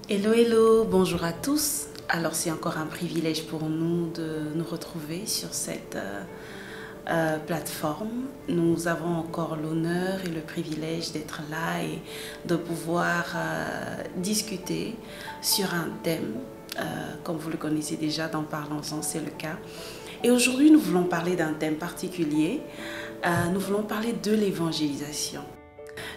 Hello, hello, bonjour à tous. Alors c'est encore un privilège pour nous de nous retrouver sur cette plateforme. Nous avons encore l'honneur et le privilège d'être là et de pouvoir discuter sur un thème, comme vous le connaissez déjà dans Parlons-en, c'est le cas. Et aujourd'hui nous voulons parler d'un thème particulier, nous voulons parler de l'évangélisation.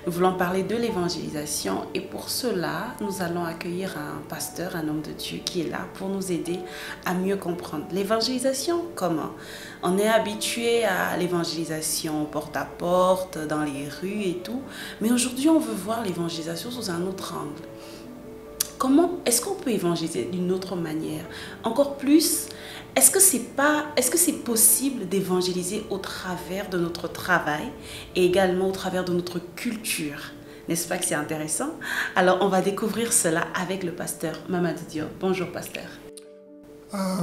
Nous voulons parler de l'évangélisation et pour cela, nous allons accueillir un pasteur, un homme de Dieu qui est là pour nous aider à mieux comprendre. L'évangélisation, comment? On est habitué à l'évangélisation porte à porte, dans les rues et tout, mais aujourd'hui, on veut voir l'évangélisation sous un autre angle. Comment est-ce qu'on peut évangéliser d'une autre manière? Encore plus, est-ce que c'est possible d'évangéliser au travers de notre travail et également au travers de notre culture? N'est-ce pas que c'est intéressant? Alors, on va découvrir cela avec le pasteur Mamadou Diop. Bonjour, pasteur.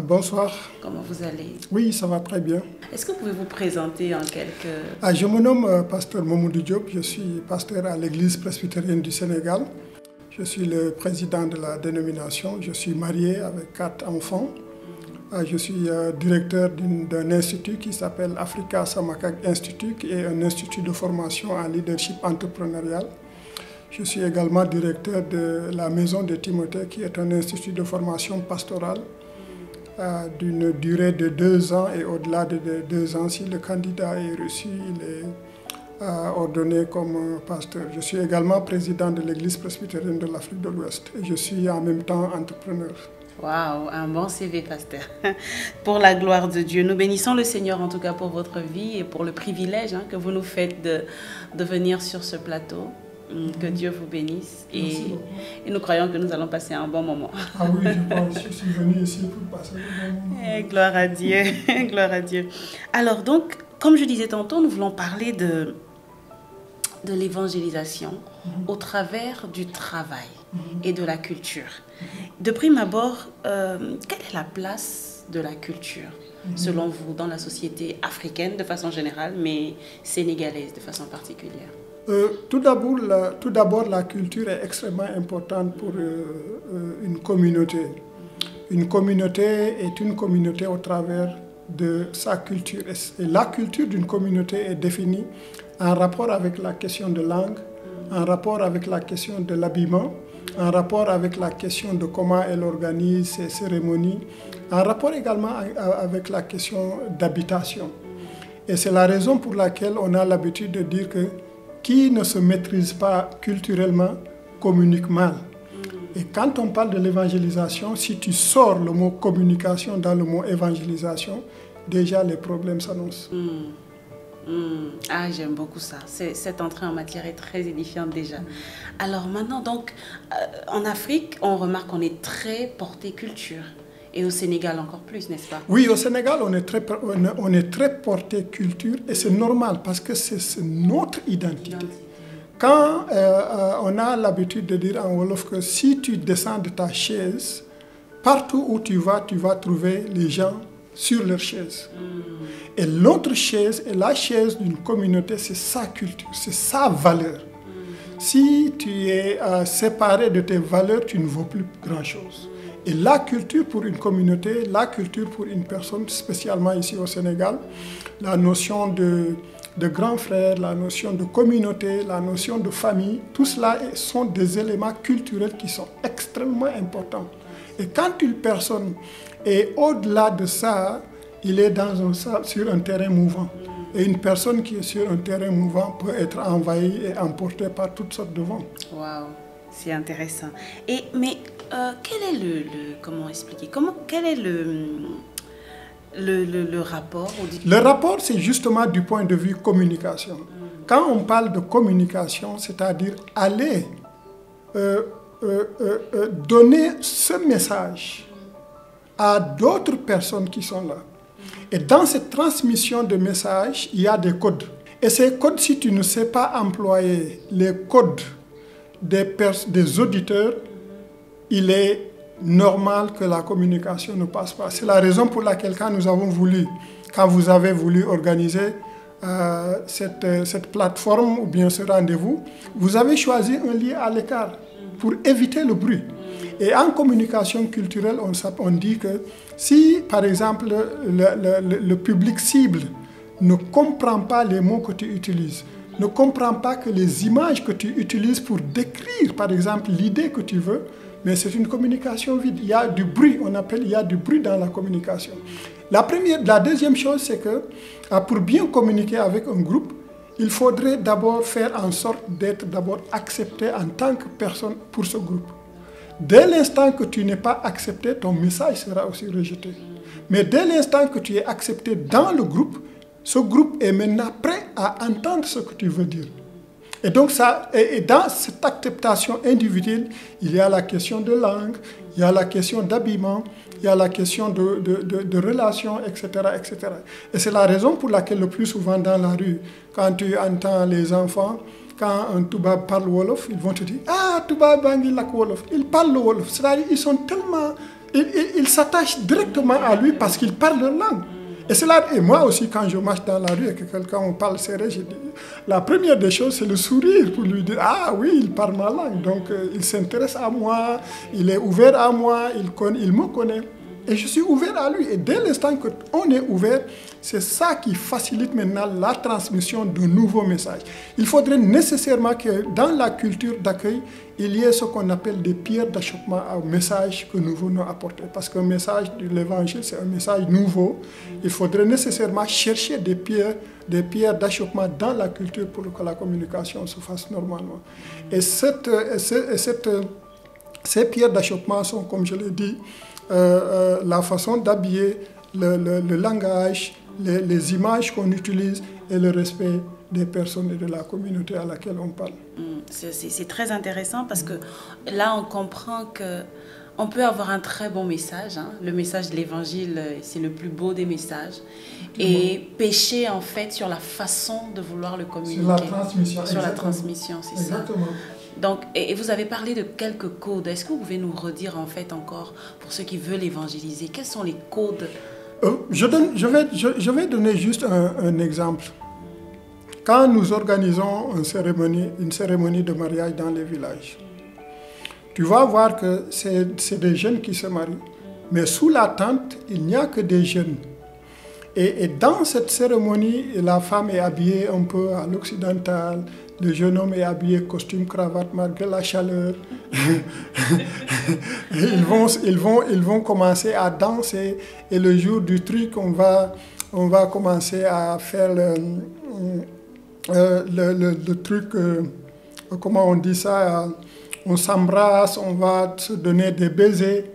Bonsoir. Comment vous allez? Oui, ça va très bien. Est-ce que vous pouvez vous présenter en quelques... Je me nomme pasteur Mamadou Diop, je suis pasteur à l'église presbytérienne du Sénégal. Je suis le président de la dénomination, je suis marié avec 4 enfants. Je suis directeur d'un institut qui s'appelle Africa Samakak Institute, qui est un institut de formation en leadership entrepreneurial. Je suis également directeur de la Maison de Timothée, qui est un institut de formation pastorale d'une durée de 2 ans et au-delà de 2 ans, si le candidat est reçu, il est ordonné comme pasteur. Je suis également président de l'église presbytérienne de l'Afrique de l'Ouest et je suis en même temps entrepreneur. Waouh, un bon CV, pasteur. Pour la gloire de Dieu, nous bénissons le Seigneur en tout cas pour votre vie et pour le privilège que vous nous faites de venir sur ce plateau. Que Dieu vous bénisse et nous croyons que nous allons passer un bon moment. Ah oui, je suis venu ici pour passer un bon moment. Gloire à Dieu, gloire à Dieu. Alors donc, comme je disais tantôt, nous voulons parler de l'évangélisation au travers du travail et de la culture. De prime abord, quelle est la place de la culture, selon vous, dans la société africaine de façon générale, mais sénégalaise de façon particulière? Tout d'abord, la culture est extrêmement importante pour une communauté. Une communauté est une communauté au travers de sa culture. Et la culture d'une communauté est définie en rapport avec la question de langue, en rapport avec la question de l'habillement, en rapport avec la question de comment elle organise ses cérémonies, en rapport également avec la question d'habitation. Et c'est la raison pour laquelle on a l'habitude de dire que qui ne se maîtrise pas culturellement communique mal. Et quand on parle de l'évangélisation, si tu sors le mot communication dans le mot évangélisation, déjà les problèmes s'annoncent. Ah, j'aime beaucoup ça. Cette entrée en matière est très édifiante déjà. Alors maintenant, donc, en Afrique, on remarque qu'on est très porté culture. Et au Sénégal encore plus, n'est-ce pas? Oui, au Sénégal, on est très porté culture et c'est normal parce que c'est notre identité. Quand on a l'habitude de dire en Wolof que si tu descends de ta chaise, partout où tu vas trouver les gens sur leur chaise. Et l'autre chaise est la chaise d'une communauté, c'est sa culture, c'est sa valeur. Si tu es séparé de tes valeurs, tu ne vaux plus grand-chose. Et la culture pour une communauté, la culture pour une personne, spécialement ici au Sénégal, la notion de grand frère, la notion de communauté, la notion de famille, tout cela sont des éléments culturels qui sont extrêmement importants. Et quand une personne est au-delà de ça, il est sur un terrain mouvant. Et une personne qui est sur un terrain mouvant peut être envahie et emportée par toutes sortes de vents. Waouh, c'est intéressant. Mais quel est comment expliquer? Quel est le rapport? Le rapport, c'est justement du point de vue communication. Quand on parle de communication, c'est-à-dire aller donner ce message à d'autres personnes qui sont là. Et dans cette transmission de messages, il y a des codes. Et ces codes, si tu ne sais pas employer les codes des auditeurs, il est normal que la communication ne passe pas. C'est la raison pour laquelle quand vous avez voulu organiser cette plateforme ou bien ce rendez-vous, vous avez choisi un lieu à l'écart. pour éviter le bruit. Et en communication culturelle, on dit que si, par exemple, le public cible ne comprend pas les mots que tu utilises, ne comprend pas que les images que tu utilises pour décrire, par exemple, l'idée que tu veux, mais c'est une communication vide. Il y a du bruit, il y a du bruit dans la communication. La deuxième chose, c'est que pour bien communiquer avec un groupe, il faudrait d'abord faire en sorte d'être d'abord accepté en tant que personne pour ce groupe. Dès l'instant que tu n'es pas accepté, ton message sera aussi rejeté. Mais dès l'instant que tu es accepté dans le groupe, ce groupe est maintenant prêt à entendre ce que tu veux dire. Et donc, dans cette acceptation individuelle, il y a la question de langue, il y a la question d'habillement, il y a la question de relations, etc., etc. Et c'est la raison pour laquelle le plus souvent dans la rue, quand tu entends les enfants, quand un Toubab parle Wolof, ils vont te dire « Ah, Toubab bangi lak Wolof ». Ils parlent le Wolof. C'est-à-dire ils sont tellement... Ils s'attachent directement à lui parce qu'ils parlent leur langue. Et moi aussi, quand je marche dans la rue et que quelqu'un me parle serré, je dis, la première des choses, c'est le sourire pour lui dire « Ah oui, il parle ma langue, donc il s'intéresse à moi, il est ouvert à moi, il me connaît. » Et je suis ouvert à lui. Et dès l'instant qu'on est ouvert, c'est ça qui facilite maintenant la transmission de nouveaux messages. Il faudrait nécessairement que dans la culture d'accueil, il y ait ce qu'on appelle des pierres d'achoppement au message que nous venons apporter. Parce qu'un message de l'évangile, c'est un message nouveau. Il faudrait nécessairement chercher des pierres d'achoppement dans la culture pour que la communication se fasse normalement. Et ces pierres d'achoppement sont, comme je l'ai dit, la façon d'habiller, le langage, les images qu'on utilise et le respect des personnes et de la communauté à laquelle on parle. C'est très intéressant parce que là on comprend qu'on peut avoir un très bon message. Hein. Le message de l'évangile, c'est le plus beau des messages. Et pécher en fait sur la façon de vouloir le communiquer. Sur la transmission. Sur la transmission, c'est ça. Donc, et vous avez parlé de quelques codes. Est-ce que vous pouvez nous redire en fait encore, pour ceux qui veulent évangéliser, quels sont les codes? Je vais donner juste un exemple. Quand nous organisons une cérémonie de mariage dans les villages, tu vas voir que c'est des jeunes qui se marient, mais sous la tente, il n'y a que des jeunes. Et dans cette cérémonie, la femme est habillée un peu à l'occidental, le jeune homme est habillé costume, cravate, malgré la chaleur. ils vont commencer à danser. Et le jour du truc, on va commencer à faire le truc, comment on dit ça, on s'embrasse, on va se donner des baisers.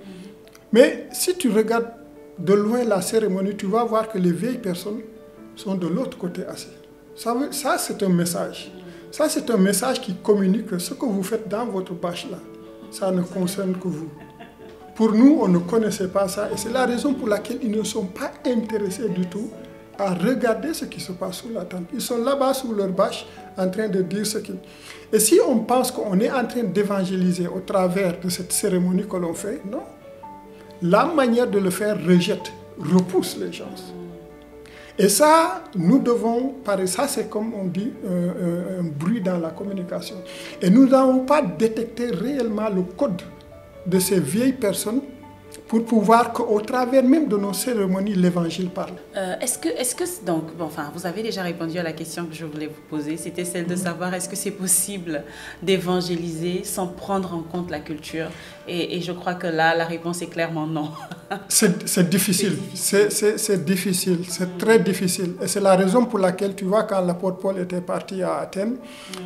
Mais si tu regardes de loin la cérémonie, tu vas voir que les vieilles personnes sont de l'autre côté assises. Ça c'est un message. Ça, c'est un message qui communique que ce que vous faites dans votre bâche là, ça ne concerne que vous. Pour nous, on ne connaissait pas ça et c'est la raison pour laquelle ils ne sont pas intéressés du tout à regarder ce qui se passe sous la tente. Ils sont là-bas sous leur bâche en train de dire ce qu'ils... Et si on pense qu'on est en train d'évangéliser au travers de cette cérémonie que l'on fait, non. La manière de le faire repousse les gens. Et ça, nous devons, ça c'est comme on dit, un bruit dans la communication. Et nous n'avons pas détecté réellement le code de ces vieilles personnes pour pouvoir qu'au travers même de nos cérémonies, l'évangile parle. Donc, bon, enfin, vous avez déjà répondu à la question que je voulais vous poser, c'était celle de savoir est-ce que c'est possible d'évangéliser sans prendre en compte la culture? Et je crois que là, la réponse est clairement non. C'est difficile, c'est difficile, c'est très difficile. Et c'est la raison pour laquelle, tu vois, quand l'apôtre Paul était parti à Athènes,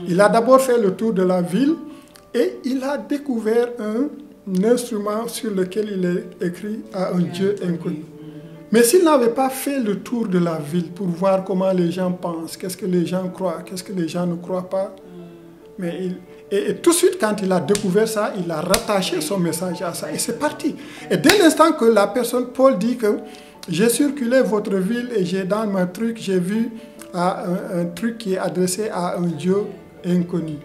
il a d'abord fait le tour de la ville et il a découvert un instrument sur lequel il est écrit à un Dieu inconnu. Mais s'il n'avait pas fait le tour de la ville pour voir comment les gens pensent, qu'est-ce que les gens croient, qu'est-ce que les gens ne croient pas, et tout de suite, quand il a découvert ça, il a rattaché son message à ça et c'est parti. Et dès l'instant que la personne, Paul dit que j'ai circulé votre ville et j'ai dans mon truc, j'ai vu un truc qui est adressé à un Dieu inconnu.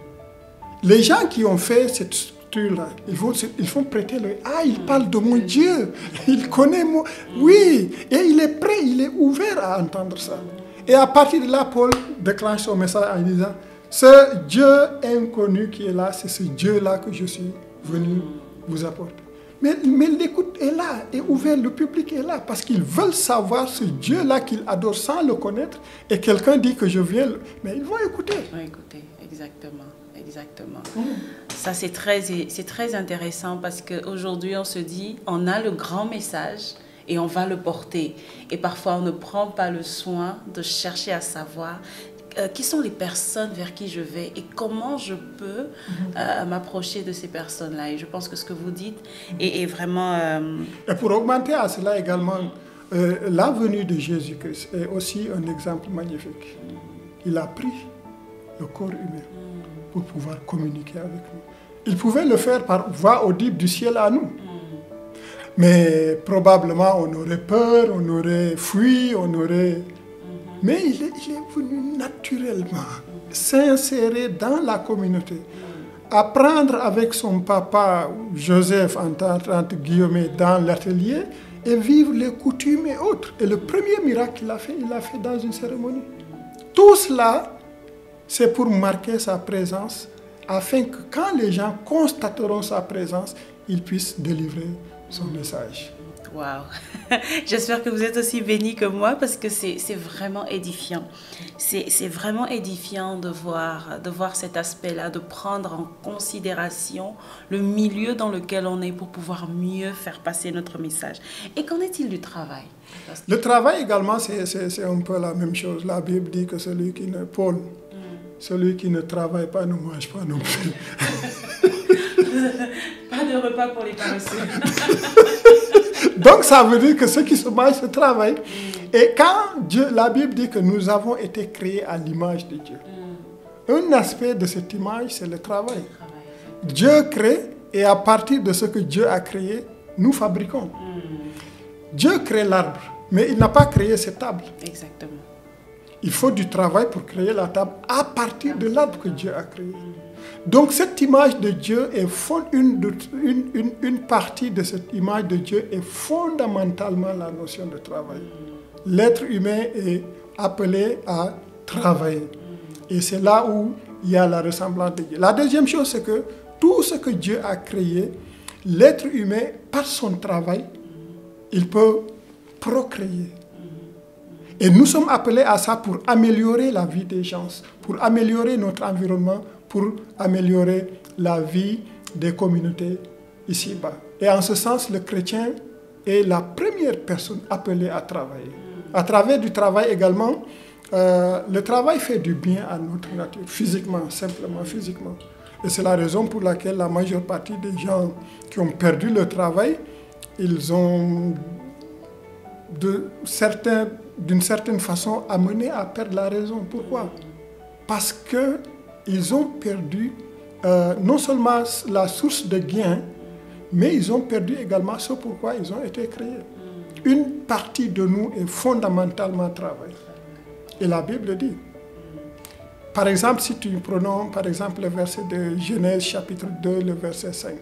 Les gens qui ont fait cette structure-là, ils vont prêter l'œil. Ah, il parle de mon Dieu, il connaît moi. Oui, et il est prêt, il est ouvert à entendre ça. Et à partir de là, Paul déclenche son message en disant, ce Dieu inconnu qui est là, c'est ce Dieu-là que je suis venus vous apporter. Mais l'écoute est là, est ouverte, le public est là, parce qu'ils veulent savoir ce Dieu-là qu'ils adorent sans le connaître, et quelqu'un dit que je viens, mais ils vont écouter. Ils vont écouter, exactement. Exactement. Ça, c'est très intéressant parce qu'aujourd'hui, on se dit, on a le grand message et on va le porter. Et parfois, on ne prend pas le soin de chercher à savoir qui sont les personnes vers qui je vais et comment je peux m'approcher de ces personnes-là. Et je pense que ce que vous dites est vraiment... Et pour augmenter à cela également, la venue de Jésus-Christ est aussi un exemple magnifique. Il a pris le corps humain pour pouvoir communiquer avec nous. Il pouvait le faire par voix audible du ciel à nous. Mais probablement on aurait peur, on aurait fui, on aurait... Mais il est venu naturellement, s'insérer dans la communauté, apprendre avec son papa Joseph, entre guillemets, dans l'atelier, et vivre les coutumes et autres. Et le premier miracle qu'il a fait, il l'a fait dans une cérémonie. Tout cela, c'est pour marquer sa présence, afin que quand les gens constateront sa présence, ils puissent délivrer son message. Waouh! J'espère que vous êtes aussi bénis que moi parce que c'est vraiment édifiant. C'est vraiment édifiant de voir cet aspect-là, de prendre en considération le milieu dans lequel on est pour pouvoir mieux faire passer notre message. Et qu'en est-il du travail? Le travail également, c'est un peu la même chose. La Bible dit que celui qui ne travaille pas ne mange pas non plus. Pas de repas pour les paresseux. Donc ça veut dire que ceux qui se mangent se travaillent. Et quand la Bible dit que nous avons été créés à l'image de Dieu, un aspect de cette image, c'est le travail. Dieu crée et à partir de ce que Dieu a créé, nous fabriquons. Dieu crée l'arbre, mais il n'a pas créé cette table. Exactement. Il faut du travail pour créer la table à partir de l'arbre que Dieu a créé. Donc cette image de Dieu est une partie de cette image de Dieu est fondamentalement la notion de travail. L'être humain est appelé à travailler. Et c'est là où il y a la ressemblance de Dieu. La deuxième chose, c'est que tout ce que Dieu a créé, l'être humain, par son travail, il peut procréer. Et nous sommes appelés à ça pour améliorer la vie des gens, pour améliorer notre environnement, pour améliorer la vie des communautés ici-bas. Et en ce sens, le chrétien est la première personne appelée à travailler. À travers du travail également, le travail fait du bien à notre nature, physiquement, simplement physiquement. Et c'est la raison pour laquelle la majeure partie des gens qui ont perdu le travail, ils ont d'une certaine façon amené à perdre la raison. Pourquoi? Parce qu'ils ont perdu non seulement la source de gain, mais ils ont perdu également ce pourquoi ils ont été créés. Une partie de nous est fondamentalement travail. Et la Bible dit. Par exemple, si tu prenons par exemple le verset de Genèse chapitre 2, le verset 5.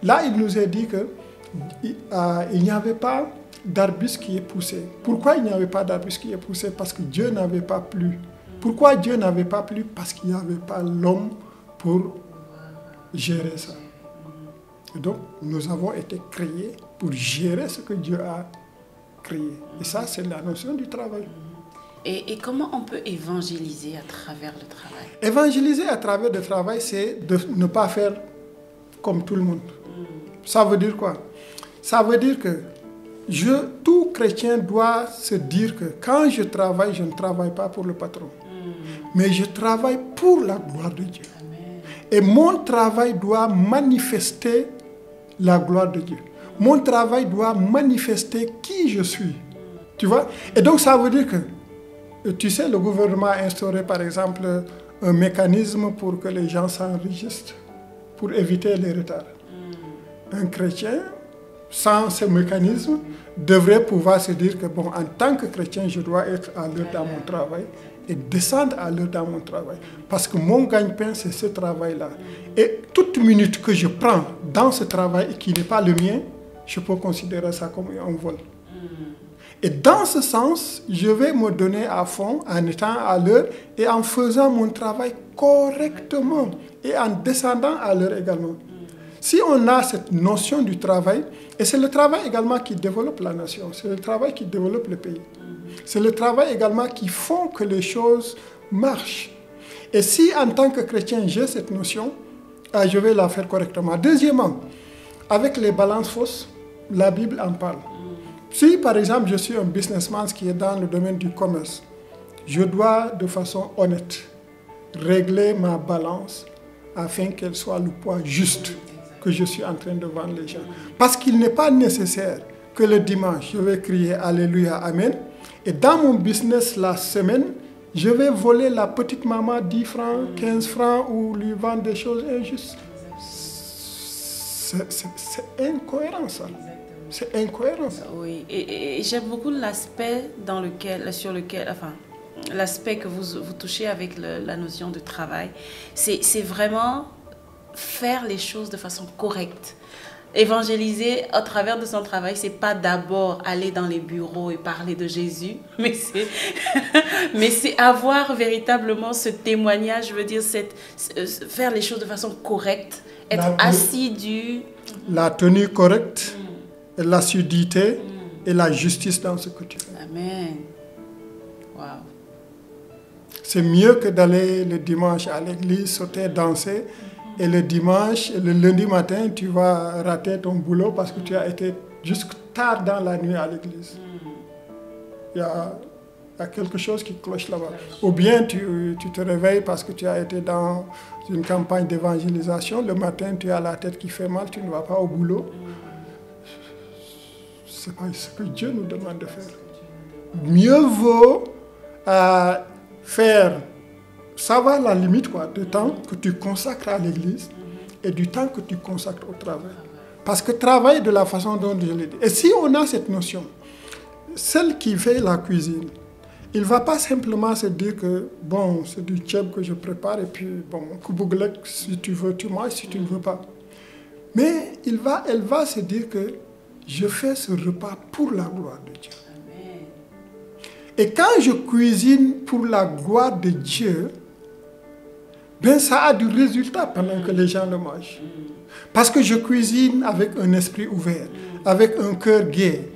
Là, il nous est dit qu'il n'y avait pas d'arbuste qui est poussé. Pourquoi il n'y avait pas d'arbuste qui est poussé? Parce que Dieu n'avait pas plu. Pourquoi Dieu n'avait pas plu? Parce qu'il n'y avait pas l'homme pour gérer ça. Et donc, nous avons été créés pour gérer ce que Dieu a créé. Et ça, c'est la notion du travail. Et comment on peut évangéliser à travers le travail? Évangéliser à travers le travail, c'est de ne pas faire comme tout le monde. Ça veut dire quoi? Ça veut dire que tout chrétien doit se dire que quand je travaille, je ne travaille pas pour le patron. Mais je travaille pour la gloire de Dieu. Amen. Et mon travail doit manifester la gloire de Dieu. Mon travail doit manifester qui je suis. Tu vois? Et donc ça veut dire que, tu sais, le gouvernement a instauré par exemple un mécanisme pour que les gens s'enregistrent, pour éviter les retards. Un chrétien, sans ce mécanisme, devrait pouvoir se dire que, bon, en tant que chrétien, je dois être à l'heure dans mon travail et descendre à l'heure dans mon travail. Parce que mon gagne-pain, c'est ce travail-là. Et toute minute que je prends dans ce travail et qui n'est pas le mien, je peux considérer ça comme un vol. Et dans ce sens, je vais me donner à fond en étant à l'heure et en faisant mon travail correctement et en descendant à l'heure également. Si on a cette notion du travail, et c'est le travail également qui développe la nation, c'est le travail qui développe le pays. C'est le travail également qui font que les choses marchent. Et si en tant que chrétien j'ai cette notion, je vais la faire correctement. Deuxièmement, avec les balances fausses, la Bible en parle. Si par exemple je suis un businessman qui est dans le domaine du commerce, je dois de façon honnête régler ma balance afin qu'elle soit le poids juste que je suis en train de vendre les gens. Parce qu'il n'est pas nécessaire que le dimanche, je vais crier Alléluia, Amen. Et dans mon business la semaine, je vais voler la petite maman 10 francs, 15 francs ou lui vendre des choses injustes. C'est incohérent ça. C'est incohérent ça. Oui, et j'aime beaucoup l'aspect l'aspect que vous touchez avec la notion de travail. C'est vraiment faire les choses de façon correcte. Évangéliser à travers de son travail, c'est pas d'abord aller dans les bureaux et parler de Jésus, mais c'est avoir véritablement ce témoignage, je veux dire, faire les choses de façon correcte, être assidu. La tenue correcte, l'assiduité et la justice dans ce que tu fais. Amen. Wow. C'est mieux que d'aller le dimanche à l'église, sauter, danser. Et le dimanche, le lundi matin, tu vas rater ton boulot parce que tu as été jusque tard dans la nuit à l'église. Il y a quelque chose qui cloche là-bas. Ou bien tu te réveilles parce que tu as été dans une campagne d'évangélisation. Le matin, tu as la tête qui fait mal, tu ne vas pas au boulot. Ce n'est pas ce que Dieu nous demande de faire. Mieux vaut faire... savoir la limite de temps que tu consacres à l'église et du temps que tu consacres au travail. Parce que travail de la façon dont je l'ai dit. Et si on a cette notion, celle qui fait la cuisine, il ne va pas simplement se dire que bon, c'est du tchèb que je prépare et puis bon, kubouglek, si tu veux, tu manges, si tu ne veux pas. Mais elle va se dire que je fais ce repas pour la gloire de Dieu. Et quand je cuisine pour la gloire de Dieu, ben ça a du résultat pendant que les gens le mangent. Parce que je cuisine avec un esprit ouvert, avec un cœur gai.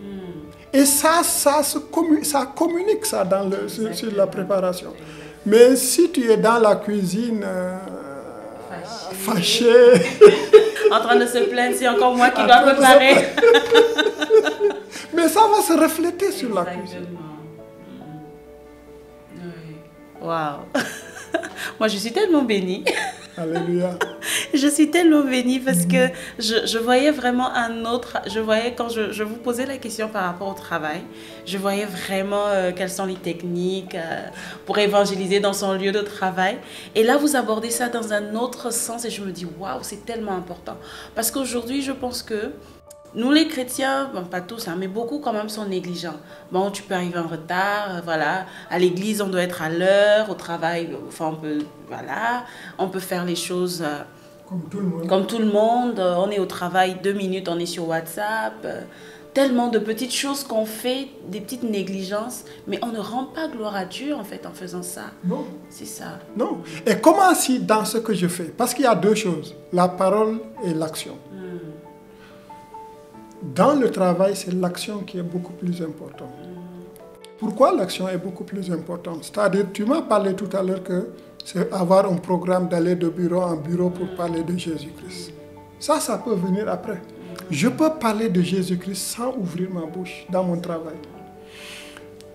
Et ça communique ça sur la préparation. Mais si tu es dans la cuisine fâché, en train de se plaindre, c'est encore moi qui dois préparer. Mais ça va se refléter sur la cuisine. Waouh! Moi, je suis tellement bénie. Alléluia. Je suis tellement bénie parce que je voyais vraiment je voyais quand je vous posais la question par rapport au travail, je voyais vraiment quelles sont les techniques pour évangéliser dans son lieu de travail. Et là, vous abordez ça dans un autre sens et je me dis, waouh, c'est tellement important. Parce qu'aujourd'hui, je pense que nous les chrétiens, bon, pas tous, hein, mais beaucoup quand même sont négligents. Bon, tu peux arriver en retard, voilà. À l'église, on doit être à l'heure, au travail, enfin, on peut faire les choses comme tout le monde. On est au travail 2 minutes, on est sur WhatsApp. Tellement de petites choses qu'on fait, des petites négligences, mais on ne rend pas gloire à Dieu en fait en faisant ça. Non. C'est ça. Non. Et comment si dans ce que je fais, parce qu'il y a 2 choses, la parole et l'action. Dans le travail, c'est l'action qui est beaucoup plus importante. Pourquoi l'action est beaucoup plus importante? C'est-à-dire, tu m'as parlé tout à l'heure que c'est avoir un programme d'aller de bureau en bureau pour parler de Jésus-Christ. Ça peut venir après. Je peux parler de Jésus-Christ sans ouvrir ma bouche dans mon travail.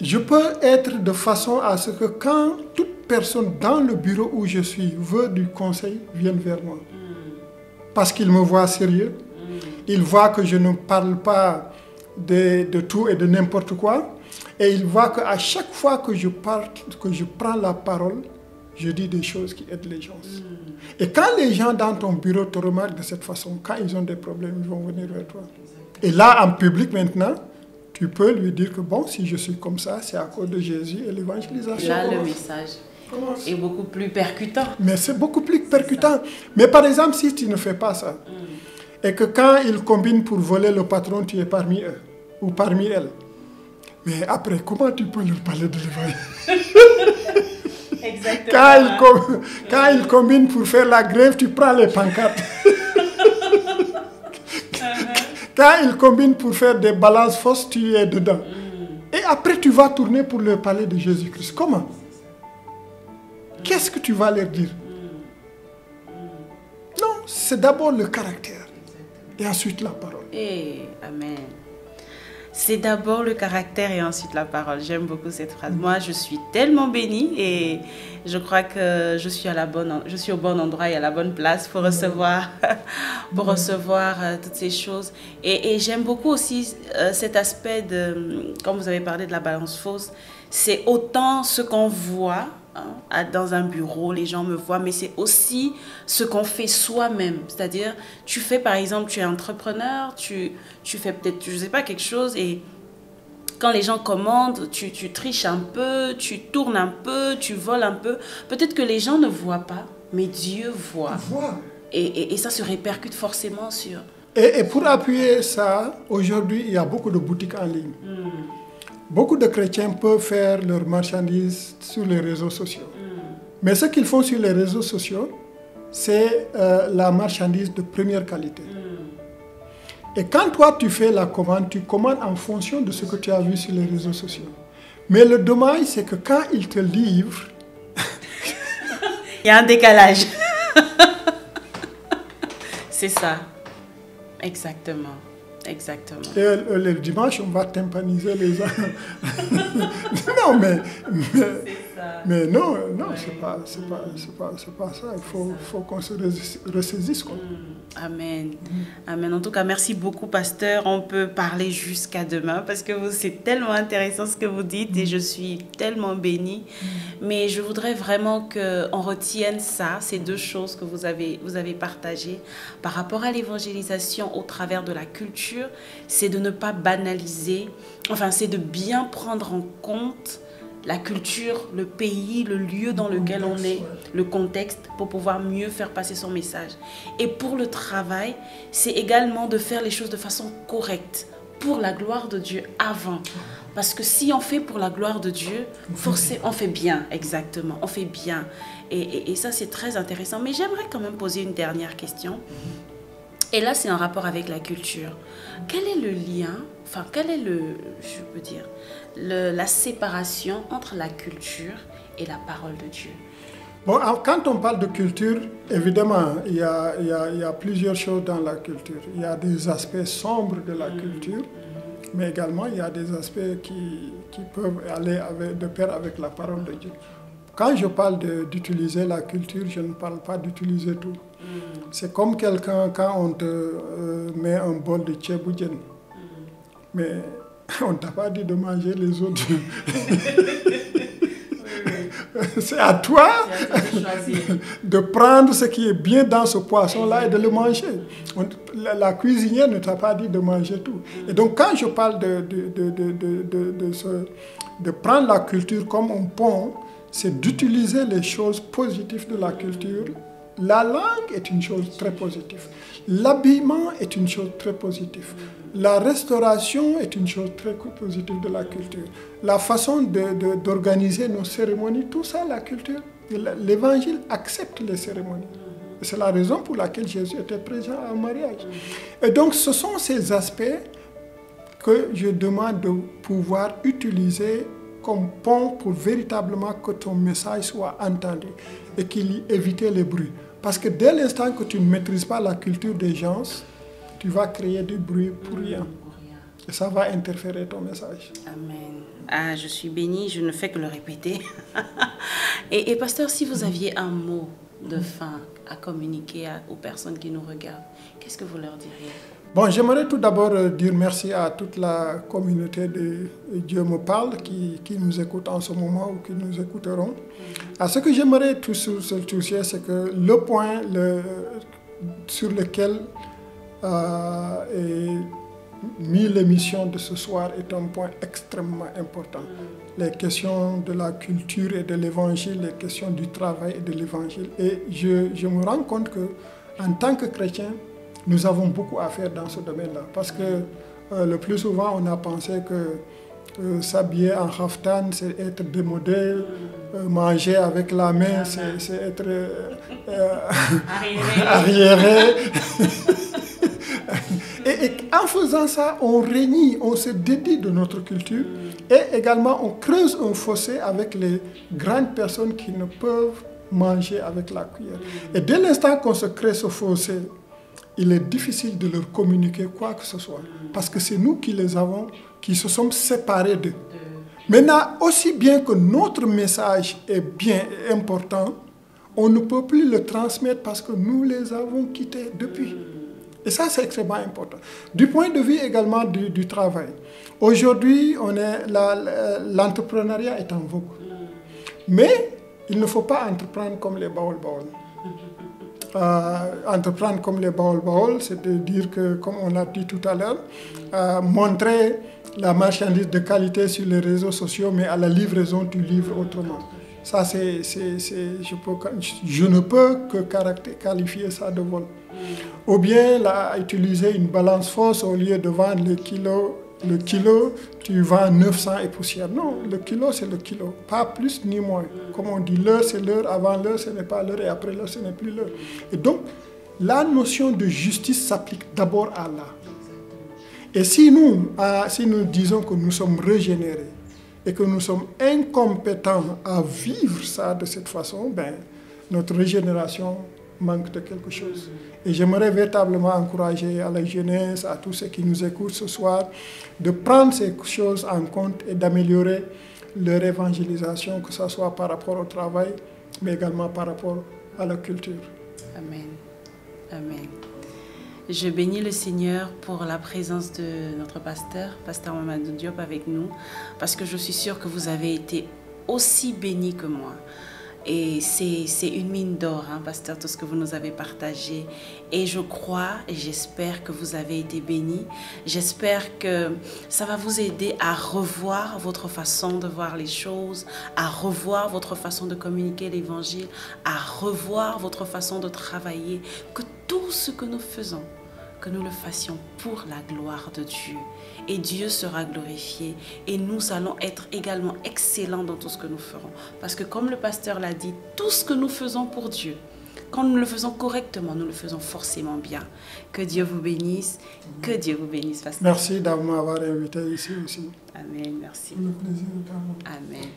Je peux être de façon à ce que quand toute personne dans le bureau où je suis veut du conseil, vienne vers moi. Parce qu'il me voit sérieux. Il voit que je ne parle pas de tout et de n'importe quoi. Et il voit qu'à chaque fois que je prends la parole, je dis des choses qui aident les gens. Et quand les gens dans ton bureau te remarquent de cette façon, quand ils ont des problèmes, ils vont venir vers toi. Et là, en public maintenant, tu peux lui dire que bon, si je suis comme ça, c'est à cause de Jésus et l'évangélisation. Là, le message est beaucoup plus percutant. Mais c'est beaucoup plus percutant. Mais par exemple, si tu ne fais pas ça, et que quand ils combinent pour voler le patron, tu es parmi eux ou parmi elles. Mais après, comment tu peux leur parler de l'évangile? Exactement. Quand ils combinent pour faire la grève, tu prends les pancartes. Quand ils combinent pour faire des balances fausses, tu es dedans. Et après, tu vas tourner pour leur parler de Jésus-Christ. Comment? Qu'est-ce que tu vas leur dire? Non, c'est d'abord le caractère. Et ensuite la parole. Amen. C'est d'abord le caractère et ensuite la parole. J'aime beaucoup cette phrase. Moi, je suis tellement bénie et je crois que je suis au bon endroit et à la bonne place pour recevoir, toutes ces choses. Et j'aime beaucoup aussi cet aspect de, quand vous avez parlé de la balance fausse, c'est autant ce qu'on voit dans un bureau, les gens me voient, mais c'est aussi ce qu'on fait soi-même. C'est-à-dire, tu fais par exemple, tu es entrepreneur, tu fais peut-être, je sais pas, quelque chose et quand les gens commandent, tu triches un peu, tu tournes un peu, tu voles un peu. Peut-être que les gens ne voient pas, mais Dieu voit. Et ça se répercute forcément sur... Et pour appuyer ça, aujourd'hui, il y a beaucoup de boutiques en ligne. Beaucoup de chrétiens peuvent faire leurs marchandises sur les réseaux sociaux. Mais ce qu'ils font sur les réseaux sociaux, c'est la marchandise de première qualité. Et quand toi, tu fais la commande, tu commandes en fonction de ce que tu as vu sur les réseaux sociaux. Mais le dommage, c'est que quand ils te livrent... il y a un décalage. C'est ça. Exactement. Exactement. Et le dimanche, on va tympaniser les gens. Non, mais non, c'est pas ça. Il faut qu'on se ressaisisse. Quoi. Amen. Amen. En tout cas, merci beaucoup, pasteur. On peut parler jusqu'à demain parce que c'est tellement intéressant ce que vous dites et je suis tellement bénie. Mais je voudrais vraiment qu'on retienne ça, ces deux choses que vous avez partagées par rapport à l'évangélisation au travers de la culture. C'est de ne pas banaliser, enfin c'est de bien prendre en compte la culture, le pays, le lieu dans lequel on est, le contexte, pour pouvoir mieux faire passer son message. Et pour le travail, c'est également de faire les choses de façon correcte, pour la gloire de Dieu avant. Parce que si on fait pour la gloire de Dieu, forcément, on fait bien, exactement, on fait bien. Et ça, c'est très intéressant. Mais j'aimerais quand même poser une dernière question. Et là, c'est en rapport avec la culture. Quel est le lien, enfin, quelle est la séparation entre la culture et la parole de Dieu? Bon, quand on parle de culture, évidemment, il y a plusieurs choses dans la culture. Il y a des aspects sombres de la culture, mais également il y a des aspects qui peuvent aller de pair avec la parole de Dieu. Quand je parle d'utiliser la culture, je ne parle pas d'utiliser tout. C'est comme quelqu'un, quand on te met un bol de tchéboujen, mais on ne t'a pas dit de manger les autres. C'est à toi de prendre ce qui est bien dans ce poisson-là et de le manger. La cuisinière ne t'a pas dit de manger tout. Et donc quand je parle de prendre la culture comme un pont, c'est d'utiliser les choses positives de la culture. La langue est une chose très positive. L'habillement est une chose très positive. La restauration est une chose très positive de la culture. La façon d'organiser nos cérémonies, tout ça, la culture. L'Évangile accepte les cérémonies. C'est la raison pour laquelle Jésus était présent à un mariage. Et donc, ce sont ces aspects que je demande de pouvoir utiliser comme pont pour véritablement que ton message soit entendu et qu'il y évite les bruits. Parce que dès l'instant que tu ne maîtrises pas la culture des gens, tu vas créer du bruit pour rien. Et ça va interférer ton message. Amen. Ah, je suis bénie, je ne fais que le répéter. et pasteur, si vous aviez un mot de fin à communiquer aux personnes qui nous regardent, qu'est-ce que vous leur diriez? Bon, j'aimerais tout d'abord dire merci à toute la communauté de Dieu me parle qui nous écoute en ce moment ou qui nous écouteront. À ce que j'aimerais toucher, c'est que le point sur lequel est mis l'émission de ce soir est un point extrêmement important. Les questions de la culture et de l'évangile, les questions du travail et de l'évangile. Et je me rends compte que en tant que chrétien, nous avons beaucoup à faire dans ce domaine-là. Parce que le plus souvent, on a pensé que s'habiller en khaftan, c'est être démodé, manger avec la main, c'est être arriéré. Et en faisant ça, on renie, on se dédie de notre culture et également on creuse un fossé avec les grandes personnes qui ne peuvent manger avec la cuillère. Et dès l'instant qu'on se crée ce fossé, il est difficile de leur communiquer quoi que ce soit. Parce que c'est nous qui les avons, qui se sommes séparés d'eux. Maintenant, aussi bien que notre message est bien important, on ne peut plus le transmettre parce que nous les avons quittés depuis. Et ça, c'est extrêmement important. Du point de vue également du travail, aujourd'hui, l'entrepreneuriat est en vogue. Mais il ne faut pas entreprendre comme les Baol-Baol. Entreprendre comme les Baol-Baol, c'est de dire que, comme on l'a dit tout à l'heure, montrer la marchandise de qualité sur les réseaux sociaux, mais à la livraison, tu livres autrement. Ça, je ne peux que qualifier ça de vol. Ou bien utiliser une balance fausse au lieu de vendre le kilo, tu vends 900 et poussière. Non, le kilo, c'est le kilo, pas plus ni moins. Comme on dit, l'heure, c'est l'heure, avant l'heure, ce n'est pas l'heure, et après l'heure, ce n'est plus l'heure. Et donc, la notion de justice s'applique d'abord à là. Et si nous disons que nous sommes régénérés et que nous sommes incompétents à vivre ça de cette façon, ben, notre régénération manque de quelque chose. Et j'aimerais véritablement encourager à la jeunesse, à tous ceux qui nous écoutent ce soir, de prendre ces choses en compte et d'améliorer leur évangélisation, que ce soit par rapport au travail, mais également par rapport à la culture. Amen. Amen. Je bénis le Seigneur pour la présence de notre pasteur Mamadou Diop avec nous, parce que je suis sûre que vous avez été aussi bénis que moi. Et c'est une mine d'or, hein, pasteur, tout ce que vous nous avez partagé. Et je crois et j'espère que vous avez été bénis. J'espère que ça va vous aider à revoir votre façon de voir les choses, à revoir votre façon de communiquer l'évangile, à revoir votre façon de travailler. Que tout ce que nous faisons, que nous le fassions pour la gloire de Dieu. Et Dieu sera glorifié. Et nous allons être également excellents dans tout ce que nous ferons. Parce que comme le pasteur l'a dit, tout ce que nous faisons pour Dieu, quand nous le faisons correctement, nous le faisons forcément bien. Que Dieu vous bénisse. Que Dieu vous bénisse, pasteur. Merci d'avoir invité ici aussi. Amen. Merci. Le plaisir est à vous. Amen.